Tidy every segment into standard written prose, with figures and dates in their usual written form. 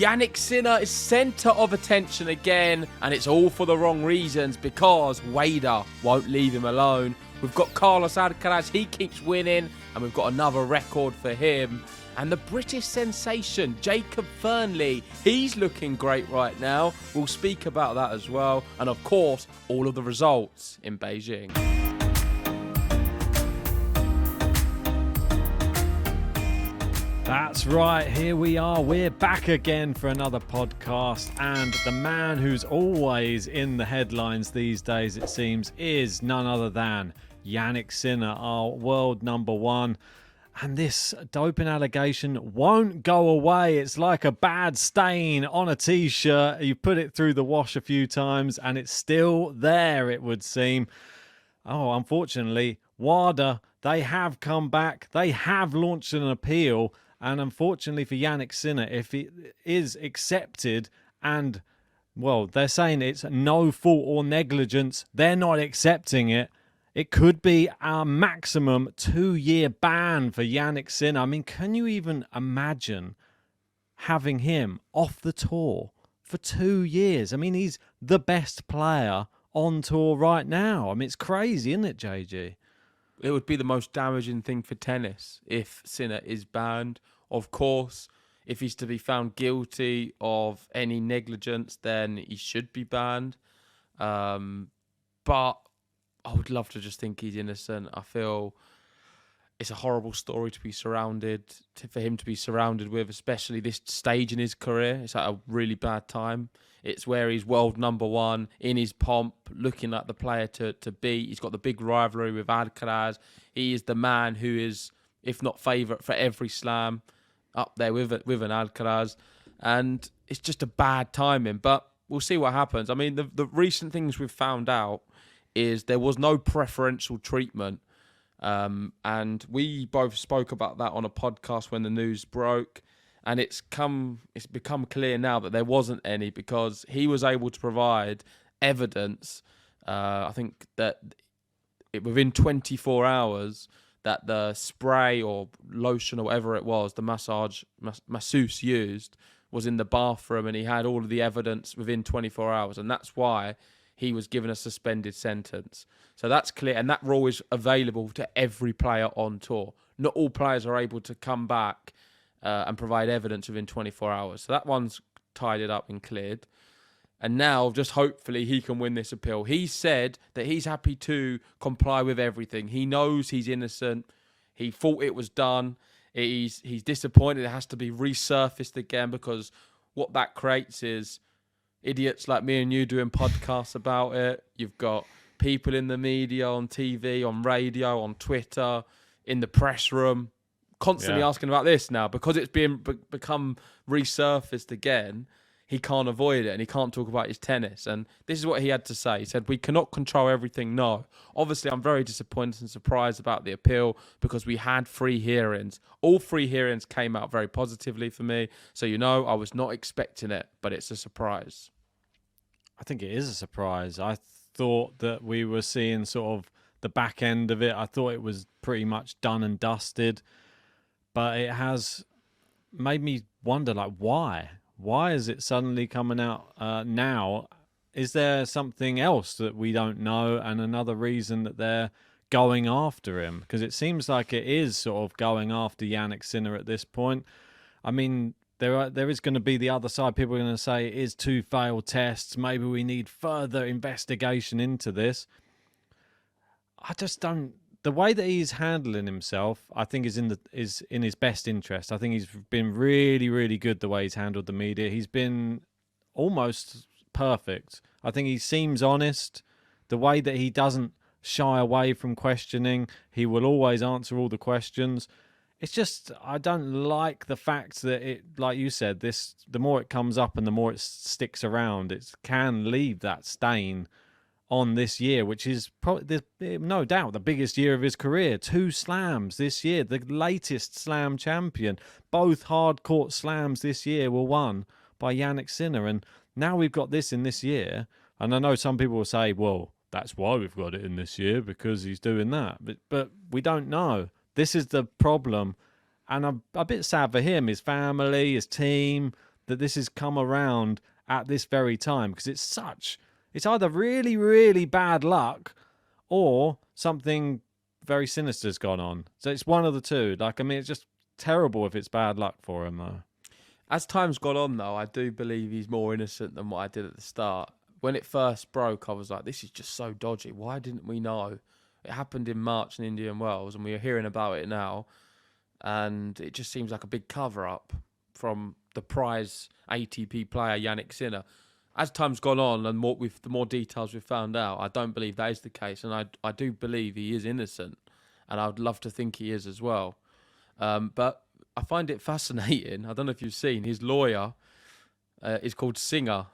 Jannik Sinner is centre of attention again, and it's all for the wrong reasons because WADA won't leave him alone. We've got Carlos Alcaraz, he keeps winning, and we've got another record for him. And the British sensation, Jacob Fearnley, he's looking great right now. We'll speak about that as well. And of course, all of the results in Beijing. That's right, here we are. We're back again for another podcast. And the man who's always in the headlines these days, it seems, is none other than Jannik Sinner, our world number one. And this doping allegation won't go away. It's like a bad stain on a t-shirt. You put it through the wash a few times and it's still there, it would seem. Oh, unfortunately, WADA, they have come back. They have launched an appeal. And unfortunately for Jannik Sinner, if it is accepted and, well, they're saying it's no fault or negligence, they're not accepting it. It could be a maximum 2-year ban for Jannik Sinner. I mean, can you even imagine having him off the tour for 2 years? I mean, he's the best player on tour right now. I mean, it's crazy, isn't it, JG? It would be the most damaging thing for tennis if Sinner is banned. Of course, if he's to be found guilty of any negligence, then he should be banned. But I would love to just think he's innocent. I feel it's a horrible story to be for him to be surrounded with, especially this stage in his career. It's at a really bad time. It's where he's world number one, in his pomp, looking like the player to beat. He's got the big rivalry with Alcaraz. He is the man who is, if not favourite for every slam, up there with an Alcaraz. And it's just a bad timing. But we'll see what happens. I mean, the recent things we've found out is there was no preferential treatment. And we both spoke about that on a podcast when the news broke. And it's become clear now that there wasn't any because he was able to provide evidence. I think that within 24 hours that the spray or lotion or whatever it was, the masseuse used, was in the bathroom, and he had all of the evidence within 24 hours. And that's why he was given a suspended sentence. So that's clear. And that rule is available to every player on tour. Not all players are able to come back and provide evidence within 24 hours. So that one's tied it up and cleared. And now, just hopefully, he can win this appeal. He said that he's happy to comply with everything. He knows he's innocent. He thought it was done. He's disappointed it has to be resurfaced again because what that creates is idiots like me and you doing podcasts about it. You've got people in the media, on TV, on radio, on Twitter, in the press room, constantly asking about this now because it's become resurfaced again. He can't avoid it and he can't talk about his tennis. And this is what he had to say. He said, "We cannot control everything, no. Obviously, I'm very disappointed and surprised about the appeal because we had 3 hearings. All 3 hearings came out very positively for me. So, I was not expecting it, but it's a surprise." I think it is a surprise. I thought that we were seeing sort of the back end of it. I thought it was pretty much done and dusted. But it has made me wonder, why? Why is it suddenly coming out now? Is there something else that we don't know and another reason that they're going after him? Because it seems like it is sort of going after Jannik Sinner at this point. I mean, there is going to be the other side. People are going to say it is 2 failed tests. Maybe we need further investigation into this. I just don't. The way that he's handling himself, I think, is in his best interest. I think he's been really, really good the way he's handled the media. He's been almost perfect. I think he seems honest. The way that he doesn't shy away from questioning, he will always answer all the questions. It's just, I don't like the fact that it, like you said, the more it comes up and the more it sticks around, it can leave that stain on this year, which is probably, no doubt, the biggest year of his career. 2 slams this year, the latest slam champion. Both hard court slams this year were won by Jannik Sinner. And now we've got this in this year. And I know some people will say, well, that's why we've got it in this year, because he's doing that. But we don't know. This is the problem. And I'm a bit sad for him, his family, his team. that this has come around at this very time, because it's either really, really bad luck or something very sinister's gone on. So it's one of the two. Like, I mean, it's just terrible if it's bad luck for him, though. As time's gone on, though, I do believe he's more innocent than what I did at the start. When it first broke, I was like, this is just so dodgy. Why didn't we know? It happened in March in Indian Wells, and we are hearing about it now. And it just seems like a big cover-up from the prize ATP player, Jannik Sinner. As time's gone on and the more details we've found out, I don't believe that is the case. And I do believe he is innocent. And I would love to think he is as well. But I find it fascinating. I don't know if you've seen, his lawyer is called Singer.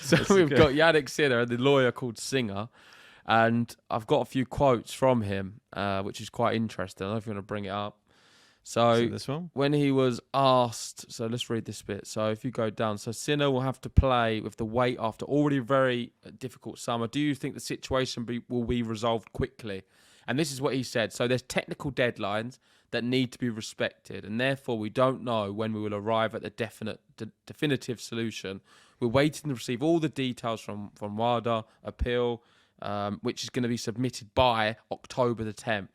So we've got Jannik Sinner and the lawyer called Singer. And I've got a few quotes from him, which is quite interesting. I don't know if you want to bring it up. So this one? When he was asked, so let's read this bit. So if you go down, so Sinner will have to play with the weight after already a very difficult summer. Do you think the situation will be resolved quickly? And this is what he said. So there's technical deadlines that need to be respected, and therefore we don't know when we will arrive at the definitive solution. We're waiting to receive all the details from WADA appeal, which is going to be submitted by October the 10th.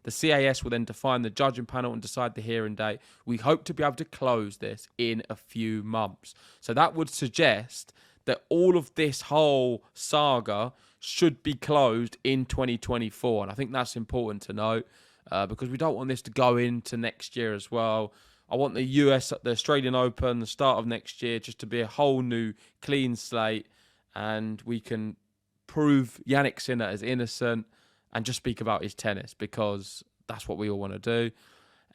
The CAS will then define the judging panel and decide the hearing date. We hope to be able to close this in a few months. So that would suggest that all of this whole saga should be closed in 2024. And I think that's important to note because we don't want this to go into next year as well. I want the Australian Open, the start of next year, just to be a whole new clean slate, and we can prove Jannik Sinner as innocent and just speak about his tennis, because that's what we all want to do.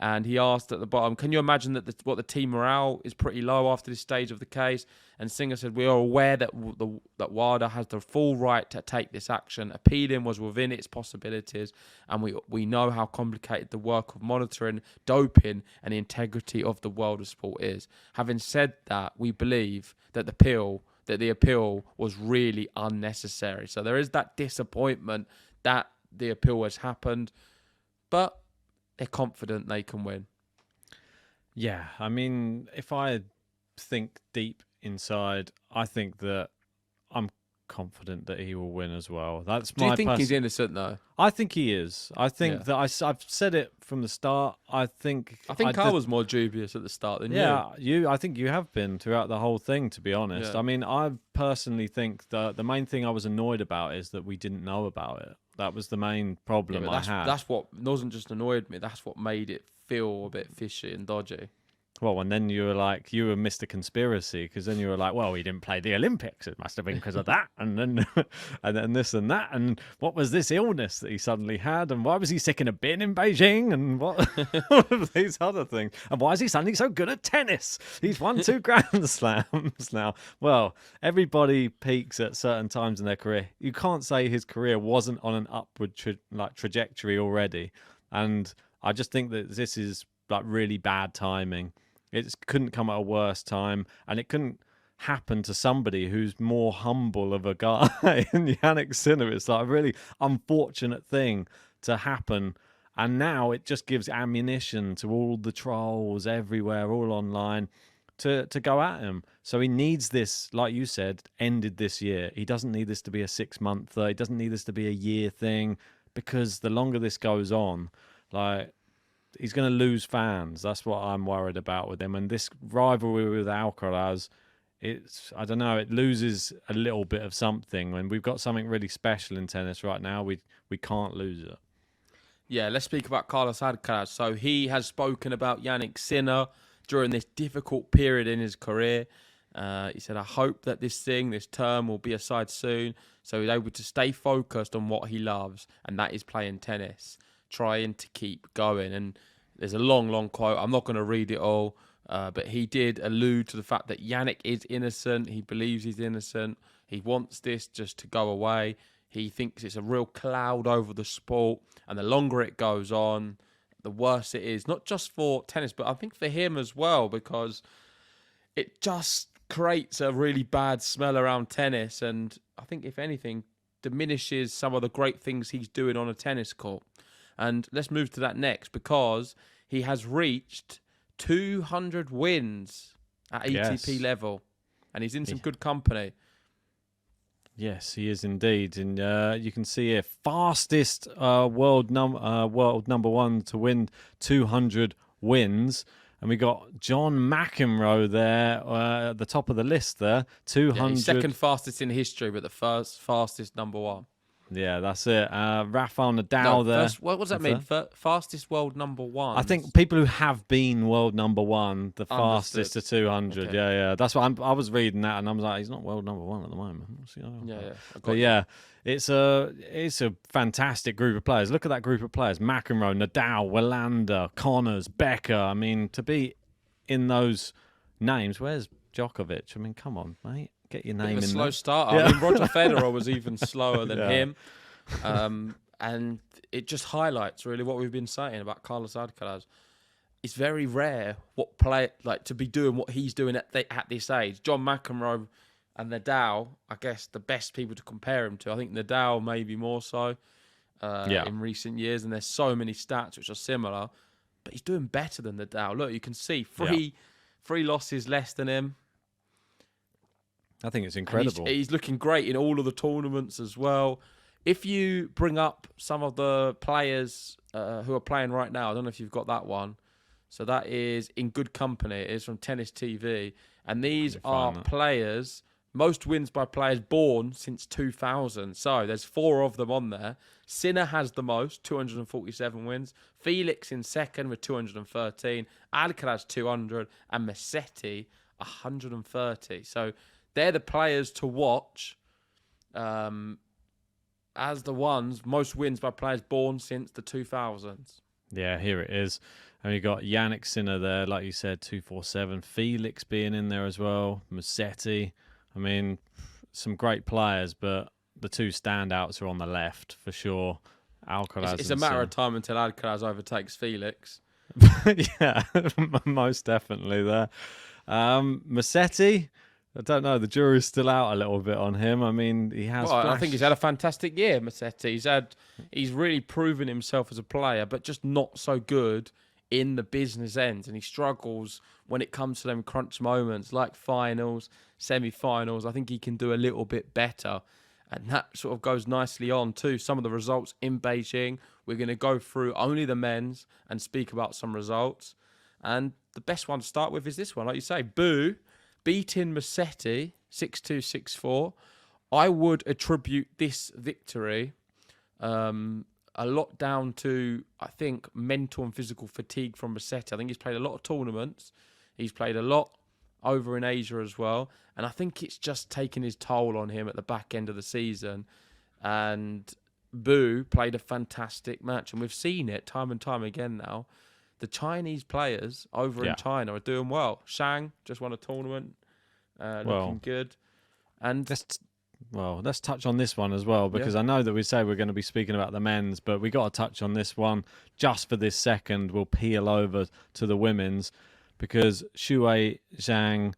And he asked at the bottom, can you imagine that the team morale is pretty low after this stage of the case? And Singer said, we are aware that WADA has the full right to take this action. Appealing was within its possibilities, and we know how complicated the work of monitoring doping and the integrity of the world of sport is. Having said that, we believe that the appeal was really unnecessary. So there is that disappointment that the appeal has happened, but they're confident they can win. Yeah, I mean, if I think deep inside, I think that I'm confident that he will win as well. Do you think he's innocent, though? I think he is. I think that I've said it from the start. I think I was more dubious at the start than you. Yeah, I think you have been throughout the whole thing, to be honest. Yeah. I mean, I personally think that the main thing I was annoyed about is that we didn't know about it. That was the main problem I had. That's what wasn't just annoyed me. That's what made it feel a bit fishy and dodgy. Well, and then you were Mr. Conspiracy, because then you were like, well, he didn't play the Olympics. It must have been because of that. And then and then this and that. And what was this illness that he suddenly had? And why was he sick in a bin in Beijing? And what all of these other things? And why is he suddenly so good at tennis? He's won 2 Grand Slams now. Well, everybody peaks at certain times in their career. You can't say his career wasn't on an upward trajectory already. And I just think that this is like really bad timing. It couldn't come at a worse time, and it couldn't happen to somebody who's more humble of a guy than Jannik Sinner. It's like a really unfortunate thing to happen, and now it just gives ammunition to all the trolls everywhere, all online, to go at him. So he needs this, like you said, ended this year. He doesn't need this to be a 6-monther. He doesn't need this to be a year thing, because the longer this goes on, like, he's going to lose fans. That's what I'm worried about with him. And this rivalry with Alcaraz, I don't know, it loses a little bit of something. When we've got something really special in tennis right now, we can't lose it. Yeah, let's speak about Carlos Alcaraz. So he has spoken about Jannik Sinner during this difficult period in his career. He said, I hope that this term will be aside soon, so he's able to stay focused on what he loves, and that is playing tennis, trying to keep going. And there's a long quote. I'm not going to read it all, but he did allude to the fact that Jannik is innocent. He believes he's innocent. He wants this just to go away. He thinks it's a real cloud over the sport, and the longer it goes on, the worse it is, not just for tennis, but I think for him as well, because it just creates a really bad smell around tennis, and I think, if anything, diminishes some of the great things he's doing on a tennis court. And let's move to that next, because he has reached 200 wins at ATP Yes. level, and he's in some Yeah. good company. Yes, he is indeed, and you can see here fastest world number one to win 200 wins, and we got John McEnroe there at the top of the list there, 200. Yeah, he's second fastest in history, but the first fastest number one. Yeah, that's it. Rafael Nadal No, there. first, what does that mean? Fastest world number one. I think people who have been world number one, the Understood. fastest to 200. Okay. Yeah. That's what I was reading that, and I was like, he's not world number one at the moment. Yeah. I got But you. yeah, it's a fantastic group of players. Look at that group of players: McEnroe, Nadal, Wilander, Connors, Becker. I mean, to be in those names, where's Djokovic? I mean, come on, mate, get your Bit name of a in slow there. starter. Yeah. I mean, Roger Federer was even slower than Yeah. him. And it just highlights really what we've been saying about Carlos Alcaraz. It's very rare to be doing what he's doing at this age. John McEnroe and Nadal, I guess the best people to compare him to. I think Nadal maybe more so in recent years, and there's so many stats which are similar, but he's doing better than Nadal. Look, you can see three losses less than him. I think it's And incredible. He's looking great in all of the tournaments as well. If you bring up some of the players who are playing right now, I don't know if you've got that one. So that is In Good Company. It is from Tennis TV. And these are players, most wins by players born since 2000. So there's 4 of them on there. Sinner has the most, 247 wins. Felix in second with 213. Alcaraz 200. And Musetti 130. So they're the players to watch as the ones most wins by players born since the 2000s. Yeah, here it is. And you got Jannik Sinner there, like you said, 247. Felix being in there as well. Musetti. I mean, some great players, but the 2 standouts are on the left for sure. Alcaraz. It's a matter of time until Alcaraz overtakes Felix. Yeah, most definitely there. Musetti, I don't know. The jury's still out a little bit on him. I mean, he has. Well, I think he's had a fantastic year, Musetti. He's really proven himself as a player, but just not so good in the business end, and he struggles when it comes to them crunch moments like finals, semi-finals. I think he can do a little bit better, and that sort of goes nicely on to some of the results in Beijing. We're going to go through only the men's and speak about some results, and the best one to start with is this one. Like you say, Boo beating Musetti 6-2, 6-4. I would attribute this victory a lot down to, I think, mental and physical fatigue from Musetti. I think he's played a lot of tournaments. He's played a lot over in Asia as well. And I think it's just taken his toll on him at the back end of the season. And Boo played a fantastic match. And we've seen it time and time again now. The Chinese players over in China are doing well. Shang just won a tournament, looking good. And let's touch on this one as well, because I know that we say we're going to be speaking about the men's, but we got to touch on this one just for this second. We'll peel over to the women's, because Shuai Zhang,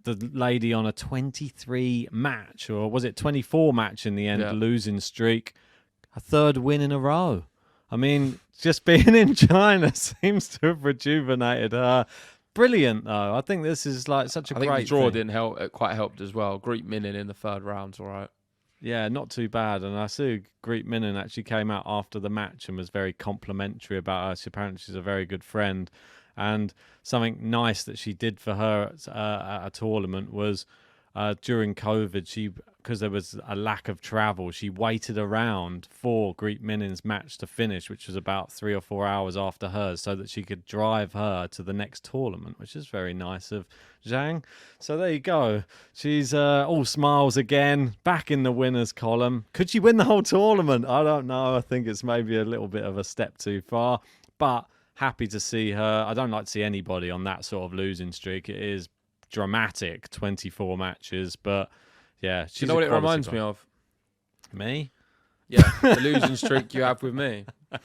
the lady on a 23 match, or was it 24 match in the end, losing streak, a 3rd win in a row. I mean, just being in China seems to have rejuvenated her. Brilliant, though. I think this is like such a great I think the draw thing. didn't help. It quite helped as well. Greet Minin in the 3rd round's all right. Yeah, not too bad. And I see Greet Minin actually came out after the match and was very complimentary about her. Apparently she's a very good friend. And something nice that she did for her at a tournament was during COVID, because there was a lack of travel, she waited around for Greet Minin's match to finish, which was about 3 or 4 hours after hers, so that she could drive her to the next tournament, which is very nice of Zhang. So there you go. She's all smiles again, back in the winners column. Could she win the whole tournament? I don't know. I think it's maybe a little bit of a step too far, but happy to see her. I don't like to see anybody on that sort of losing streak. It is dramatic, 24 matches, but yeah, she's Do you know what it reminds me of? Me? Yeah, the losing streak you have with me. I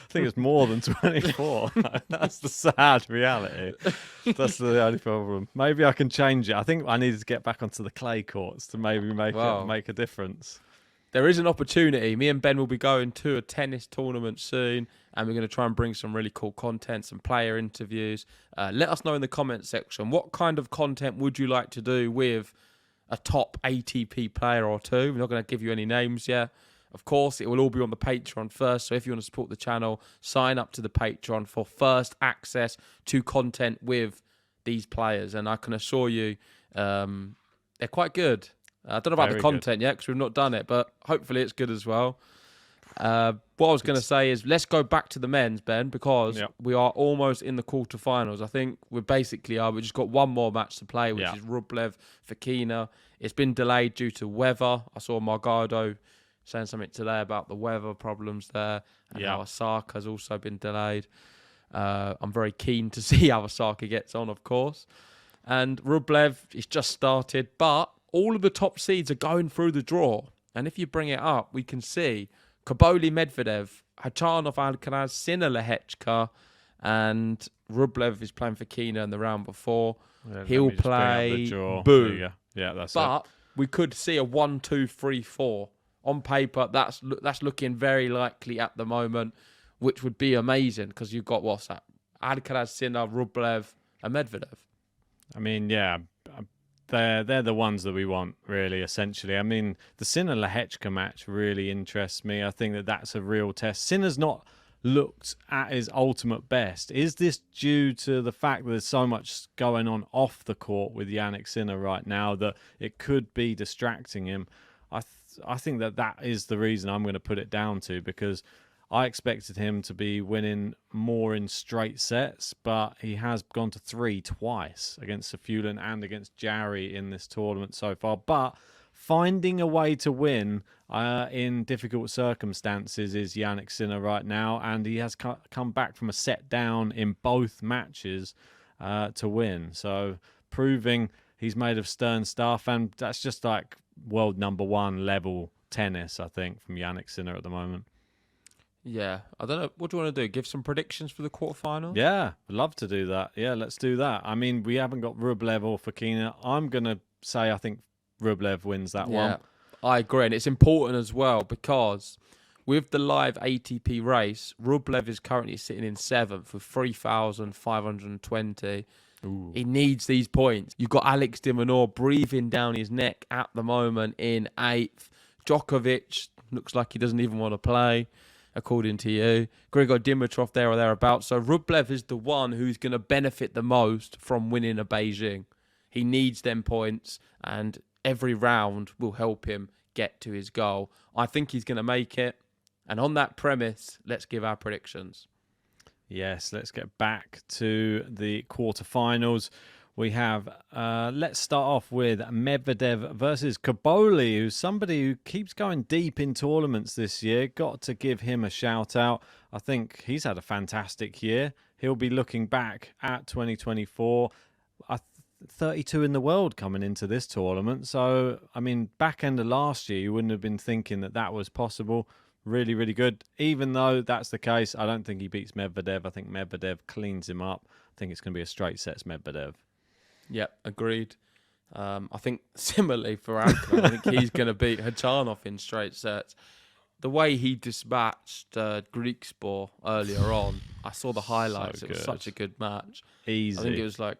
think it's more than 24. That's the sad reality. That's the only problem. Maybe I can change it. I think I needed to get back onto the clay courts to maybe make a difference. there is an opportunity. Me and Ben will be going to a tennis tournament soon, and we're going to try and bring some really cool content, some player interviews. Let us know in the comment section, what kind of content would you like to do with a top ATP player or two? We're not going to give you any names yet. Of course, it will all be on the Patreon first. So if you want to support the channel, sign up to the Patreon for first access to content with these players. And I can assure you, they're quite good. I don't know about the content yet because we've not done it, but hopefully it's good as well. What I was going to say is let's go back to the men's, Ben, because we are almost in the quarterfinals. I think we basically are. We've just got one more match to play, which is Rublev Fokina. It's been delayed due to weather. I saw Margado saying something today about the weather problems there, and how Osaka's also been delayed. I'm very keen to see how Osaka gets on, of course. And Rublev is just started, but all of the top seeds are going through the draw. And if you bring it up, we can see Kaboli Medvedev, Hachanov Alcaraz, Sinner Lehechka, and Rublev is playing for Kina in the round before. He'll play Boo. Yeah, that's it. But we could see a 1-2-3-4. On paper, that's looking very likely at the moment, which would be amazing because you've got what's that? Alcaraz, Sinner, Rublev, and Medvedev. I mean, yeah, they're the ones that we want, really, essentially. I mean, the Sinner-Lehechka match really interests me. I think that's a real test. Sinner's not looked at his ultimate best. Is this due to the fact that there's so much going on off the court with Jannik Sinner right now that it could be distracting him? I think that is the reason I'm going to put it down to, because I expected him to be winning more in straight sets, but he has gone to 3 twice against Safulan and against Jarry in this tournament so far. But finding a way to win in difficult circumstances is Jannik Sinner right now, and he has come back from a set down in both matches to win. So proving he's made of stern stuff, and that's just like world #1 level tennis, I think, from Jannik Sinner at the moment. Yeah, I don't know. What do you want to do? Give some predictions for the quarterfinals? Yeah, I'd love to do that. Yeah, let's do that. I mean, we haven't got Rublev or Fokina. I'm going to say I think Rublev wins that one. I agree. And it's important as well because with the live ATP race, Rublev is currently sitting in 7th with 3,520. Ooh. He needs these points. You've got Alex de Minaur breathing down his neck at the moment in 8th. Djokovic looks like he doesn't even want to play, according to you. Grigor Dimitrov there or thereabouts. So Rublev is the one who's going to benefit the most from winning a Beijing. He needs them points, and every round will help him get to his goal. I think he's going to make it. And on that premise, let's give our predictions. Yes, let's get back to the quarterfinals. We have, let's start off with Medvedev versus Kaboli, who's somebody who keeps going deep in tournaments this year. Got to give him a shout out. I think he's had a fantastic year. He'll be looking back at 2024. 32 in the world coming into this tournament. So, I mean, back end of last year, you wouldn't have been thinking that was possible. Really, really good. Even though that's the case, I don't think he beats Medvedev. I think Medvedev cleans him up. I think it's going to be a straight sets Medvedev. Yep, agreed. I think similarly for Alcaraz, I think he's going to beat Hachanov in straight sets. The way he dispatched Griekspoor earlier on, I saw the highlights. It was such a good match. Easy. I think it was like,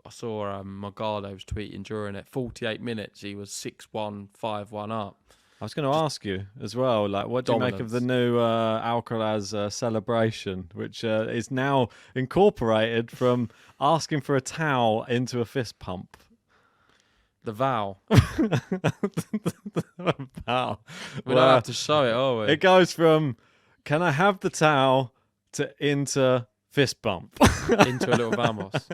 I saw Margado was tweeting during it. 48 minutes, he was 6-1, 5-1 up. I was going to ask you as well, like, what do you make of the new Alcaraz celebration, which is now incorporated from asking for a towel into a fist pump? The vow. Vow. We don't have to show it, are we? It goes from, can I have the towel, to into fist bump. Into a little vamos.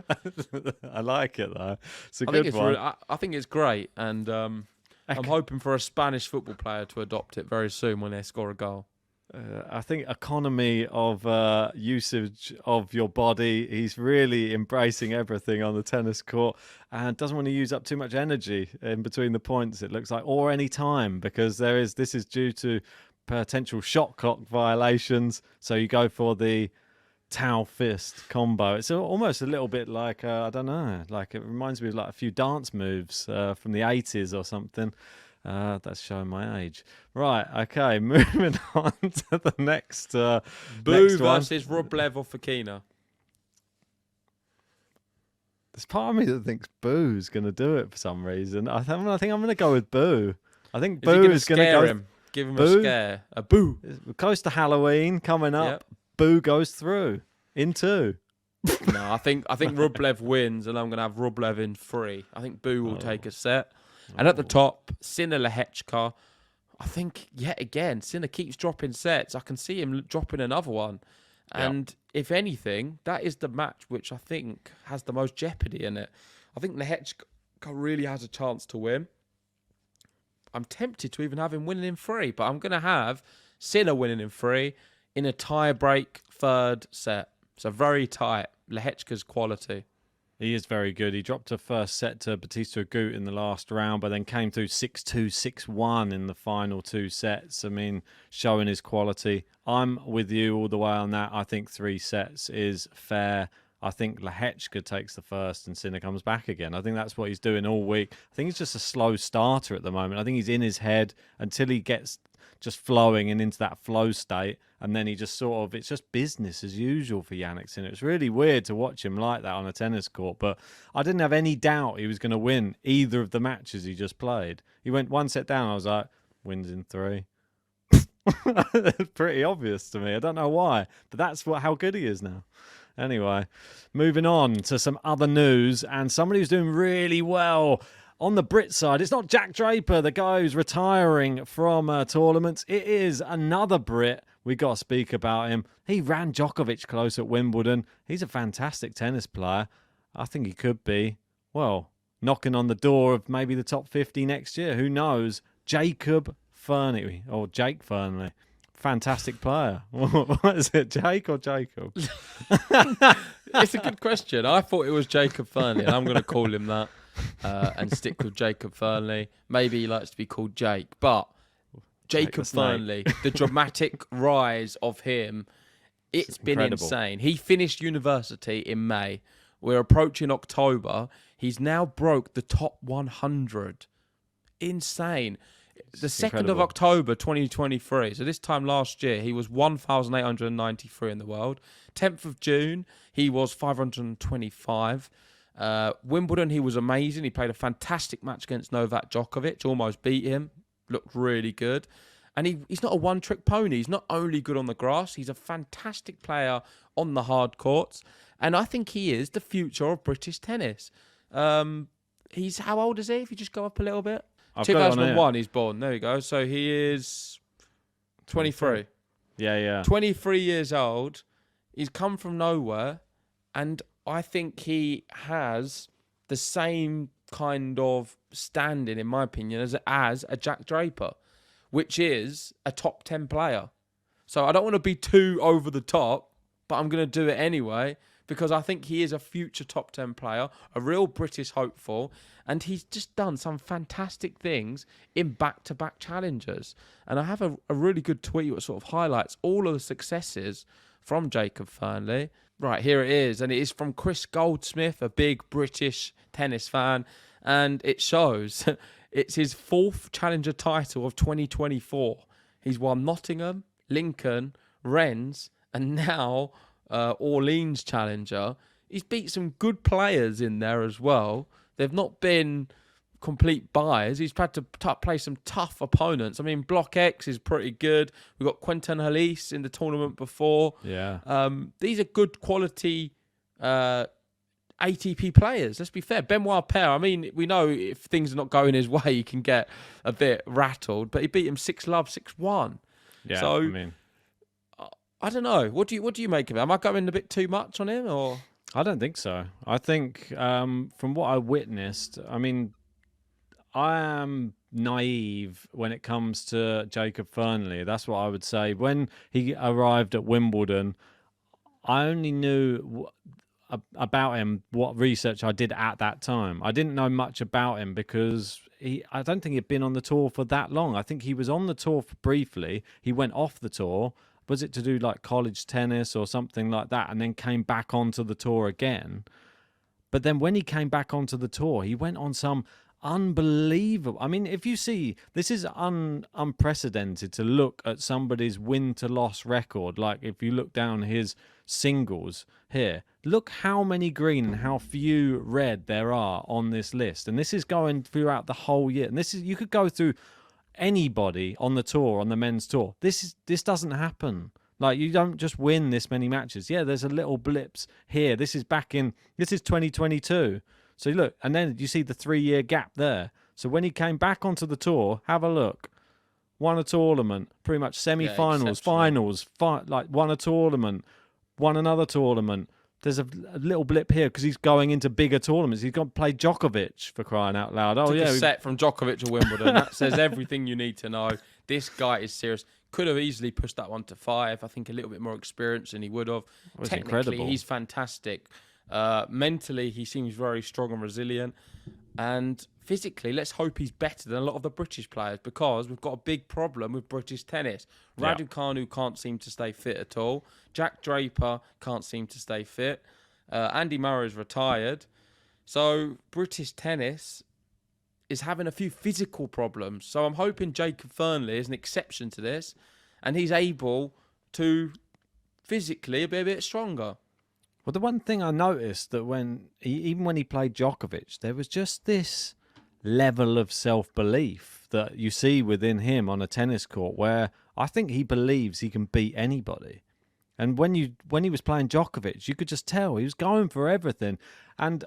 I like it, though. It's a good one. I think it's great, and I'm hoping for a Spanish football player to adopt it very soon when they score a goal. I think economy of usage of your body. He's really embracing everything on the tennis court and doesn't want to use up too much energy in between the points, it looks like, or any time, because this is due to potential shot clock violations. So you go for the towel fist combo. It's almost a little bit like, I don't know, like it reminds me of like a few dance moves from the 80s or something. That's showing my age. Right, okay, moving on to the next Boo next one. versus Rublev or Fokina. There's part of me that thinks Boo's going to do it for some reason. I think I'm going to go with Boo. I think Boo is going to go. Him? Give him a scare. A boo. We're close to Halloween coming up. Yep. Boo goes through in 2. No, I think Rublev wins, and I'm going to have Rublev in 3. I think Boo will take a set. And at the top, Sinner Lehechka. I think, yet again, Sinner keeps dropping sets. I can see him dropping another one. And if anything, that is the match which I think has the most jeopardy in it. I think Lehechka really has a chance to win. I'm tempted to even have him winning in 3, but I'm going to have Sinner winning in 3 in a tie-break 3rd set. So very tight. Lehechka's quality. He is very good. He dropped a first set to Batista Agut in the last round, but then came through 6-2, 6-1 in the final 2 sets. I mean, showing his quality. I'm with you all the way on that. I think 3 sets is fair. I think Lehechka takes the first and Sinner comes back again. I think that's what he's doing all week. I think he's just a slow starter at the moment. I think he's in his head until he gets just flowing and into that flow state. And then he just sort of, it's just business as usual for Jannik Sinner. It's really weird to watch him like that on a tennis court. But I didn't have any doubt he was going to win either of the matches he just played. He went 1 set down. I was like, wins in 3. It's pretty obvious to me. I don't know why. But that's how good he is now. Anyway, moving on to some other news and somebody who's doing really well. On the Brit side, it's not Jack Draper, the guy who's retiring from tournaments. It is another Brit. We got to speak about him. He ran Djokovic close at Wimbledon. He's a fantastic tennis player. I think he could be, well, knocking on the door of maybe the top 50 next year. Who knows? Jacob Fearnley, or Jake Fearnley. Fantastic player. What is it, Jake or Jacob? It's a good question. I thought it was Jacob Fearnley, and I'm going to call him that. And stick with Jacob Fearnley. Maybe he likes to be called Jake, but Jacob Fearnley, the dramatic rise of him, it's been insane. He finished university in May. We're approaching October. He's now broke the top 100. Insane. The 2nd of October 2023, so this time last year, he was 1,893 in the world. 10th of June, he was 525. Wimbledon, he was amazing. He played a fantastic match against Novak Djokovic, almost beat him, looked really good. And he's not a one-trick pony. He's not only good on the grass, he's a fantastic player on the hard courts. And I think he is the future of British tennis. He's, how old is he, if you just go up a little bit? 2001 he's born, there you go. So he is 23. Yeah. 23 years old. He's come from nowhere, and I think he has the same kind of standing, in my opinion, as a Jack Draper, which is a top 10 player. So I don't want to be too over the top, but I'm going to do it anyway, because I think he is a future top 10 player, a real British hopeful, and he's just done some fantastic things in back-to-back challenges. And I have a really good tweet that sort of highlights all of the successes from Jacob Fearnley. Right, here it is. And it is from Chris Goldsmith, a big British tennis fan. And it shows it's his 4th challenger title of 2024. He's won Nottingham, Lincoln, Rennes, and now Orleans Challenger. He's beat some good players in there as well. They've not been complete buys. He's had to play some tough opponents. I mean, Block X is pretty good. We've got Quentin Halys in the tournament before. Yeah. These are good quality ATP players. Let's be fair. Benoit Paire, I mean, we know if things are not going his way, he can get a bit rattled, but he beat him 6-love, 6-1. Yeah, so, I mean, I don't know. What do you make of it? Am I going a bit too much on him, or? I don't think so. I think from what I witnessed, I mean, I am naive when it comes to Jacob Fearnley. That's what I would say. When he arrived at Wimbledon, I only knew about him what research I did at that time. I didn't know much about him because I don't think he'd been on the tour for that long. I think he was on the tour briefly. He went off the tour. Was it to do like college tennis or something like that, and then came back onto the tour again? But then when he came back onto the tour, he went on some unbelievable. I mean, if you see, this is unprecedented to look at somebody's win to loss record. Like if you look down his singles here, look how many green and how few red there are on this list. And this is going throughout the whole year. And this is, you could go through anybody on the tour, on the men's tour. This doesn't happen. Like, you don't just win this many matches. Yeah, there's a little blips here. This is 2022. So look, and then you see the 3-year gap there. So when he came back onto the tour, have a look. Won a tournament, pretty much semi-finals, finals, won a tournament, won another tournament. There's a little blip here because he's going into bigger tournaments. He's got to play Djokovic, for crying out loud. Took a set from Djokovic to Wimbledon. That says everything you need to know. This guy is serious. Could have easily pushed that one to 5. I think a little bit more experience than he would have. Technically, incredible. He's fantastic. Mentally, he seems very strong and resilient. And physically, let's hope he's better than a lot of the British players, because we've got a big problem with British tennis. Raducanu can't seem to stay fit at all. Jack Draper can't seem to stay fit. Andy Murray's retired. So British tennis is having a few physical problems. So I'm hoping Jacob Fearnley is an exception to this, and he's able to physically be a bit stronger. Well, the one thing I noticed that even when he played Djokovic, there was just this level of self-belief that you see within him on a tennis court, where I think he believes he can beat anybody. And when he was playing Djokovic, you could just tell he was going for everything. And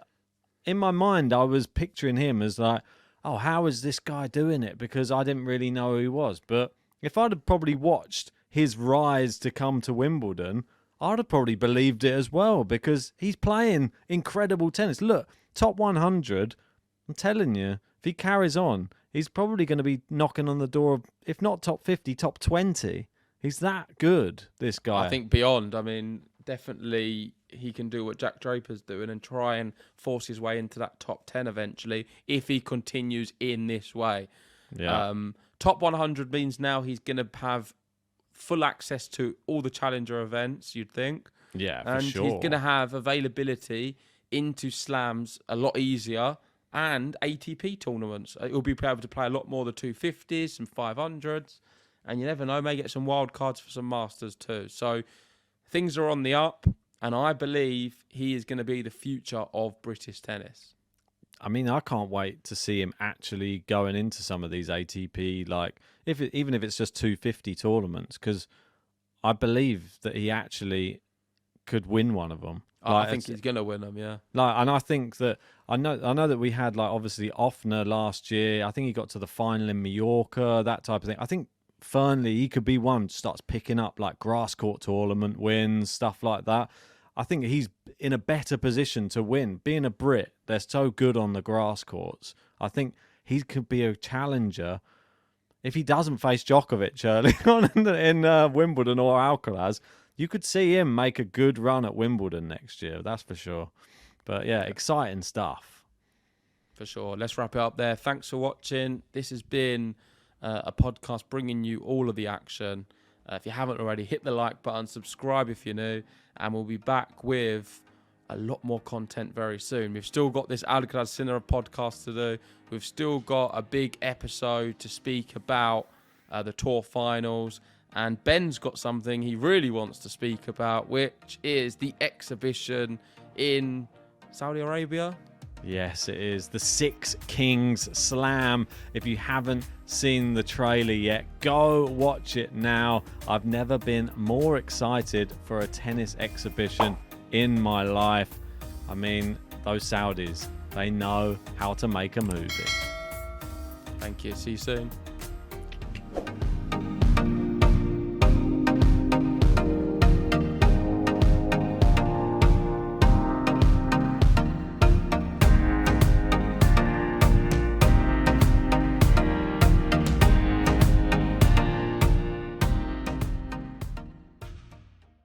in my mind, I was picturing him as like, oh, how is this guy doing it? Because I didn't really know who he was. But if I'd have probably watched his rise to come to Wimbledon, I'd have probably believed it as well, because he's playing incredible tennis. Look, top 100, I'm telling you, if he carries on, he's probably going to be knocking on the door of, if not top 50, top 20. He's that good, this guy. I think beyond. I mean, definitely he can do what Jack Draper's doing and try and force his way into that top 10 eventually, if he continues in this way. Yeah. Top 100 means now he's going to have full access to all the challenger events, you'd think. Yeah, for and sure. He's going to have availability into slams a lot easier, and ATP tournaments. He'll be able to play a lot more the 250s, some 500s, and you never know, may get some wild cards for some Masters too. So things are on the up, and I believe he is going to be the future of British tennis. I mean, I can't wait to see him actually going into some of these ATP, like even if it's just 250 tournaments, because I believe that he actually could win one of them. I think he's going to win them, yeah. And I think that I know that we had, like, obviously Offner last year. I think he got to the final in Mallorca, that type of thing. I think Fearnley, he could be one, starts picking up like grass court tournament wins, stuff like that. I think he's in a better position to win. Being a Brit, they're so good on the grass courts. I think he could be a challenger if he doesn't face Djokovic early on in Wimbledon or Alcaraz. You could see him make a good run at Wimbledon next year, that's for sure. But yeah, exciting stuff. For sure. Let's wrap it up there. Thanks for watching. This has been a podcast bringing you all of the action. If you haven't already, hit the like button, subscribe if you're new, and we'll be back with a lot more content very soon. We've still got this Alcaraz Sinner podcast to do. We've still got a big episode to speak about the tour finals. And Ben's got something he really wants to speak about, which is the exhibition in Saudi Arabia. Yes, it is the Six Kings Slam. If you haven't seen the trailer yet, go watch it now. I've never been more excited for a tennis exhibition in my life. I mean, those Saudis, they know how to make a movie. Thank you. See you soon.